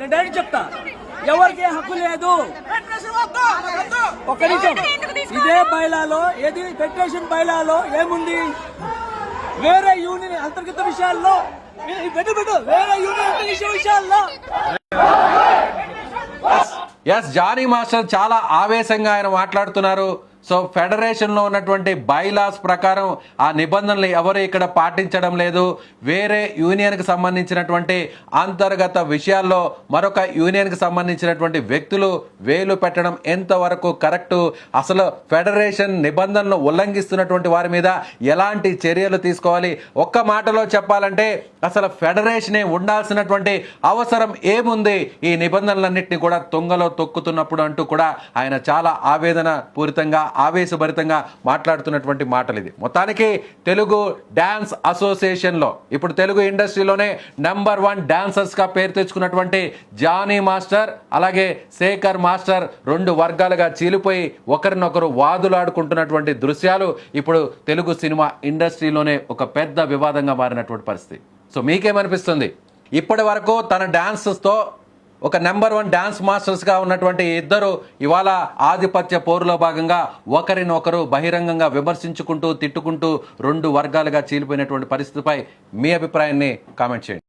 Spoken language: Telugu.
నేను డైరెక్ట్ చెప్తా, ఎవరికి హక్కు లేదు. ఒక్క నిమిషం, ఇదే బైలాలో ఏది ఫెడరేషన్ బైలాలో ఏముంది? వేరే యూనియన్ అంతర్గత విషయాల్లో వేరే యూనియన్ అంతర్గత విషయాల్లో ఎస్ జానీ మాస్టర్ చాలా ఆవేశంగా ఆయన మాట్లాడుతున్నారు. సో ఫెడరేషన్లో ఉన్నటువంటి బైలాస్ ప్రకారం ఆ నిబంధనలు ఎవరు ఇక్కడ పాటించడం లేదు. వేరే యూనియన్కి సంబంధించినటువంటి అంతర్గత విషయాల్లో మరొక యూనియన్కి సంబంధించినటువంటి వ్యక్తులు వేలు పెట్టడం ఎంతవరకు కరెక్టు? అసలు ఫెడరేషన్ నిబంధనలు ఉల్లంఘిస్తున్నటువంటి వారి మీద ఎలాంటి చర్యలు తీసుకోవాలి? ఒక్క మాటలో చెప్పాలంటే అసలు ఫెడరేషనే ఉండాల్సినటువంటి అవసరం ఏముంది ఈ నిబంధనలన్నింటినీ కూడా తుంగలో తొక్కుతున్నప్పుడు అంటూ కూడా ఆయన చాలా ఆవేదన పూరితంగా ఆవేశభరితంగా మాట్లాడుతున్నటువంటి మాటలు ఇది. మొత్తానికి తెలుగు డాన్స్ అసోసియేషన్లో ఇప్పుడు తెలుగు ఇండస్ట్రీలోనే నెంబర్ 1 డాన్సర్స్గా పేరు తెచ్చుకున్నటువంటి జానీ మాస్టర్ అలాగే శేఖర్ మాస్టర్ 2 వర్గాలుగా చీలిపోయి ఒకరినొకరు వాదులాడుకుంటున్నటువంటి దృశ్యాలు ఇప్పుడు తెలుగు సినిమా ఇండస్ట్రీలోనే ఒక పెద్ద వివాదంగా మారినటువంటి పరిస్థితి. సో మీకేమనిపిస్తుంది? ఇప్పటి వరకు తన డాన్సెస్తో ఒక నెంబర్ 1 డాన్స్ మాస్టర్స్గా ఉన్నటువంటి ఇద్దరు ఇవాళ ఆధిపత్య పోరులో భాగంగా ఒకరినొకరు బహిరంగంగా విమర్శించుకుంటూ తిట్టుకుంటూ 2 వర్గాలుగా చీలిపోయినటువంటి పరిస్థితిపై మీ అభిప్రాయాన్ని కామెంట్ చేయండి.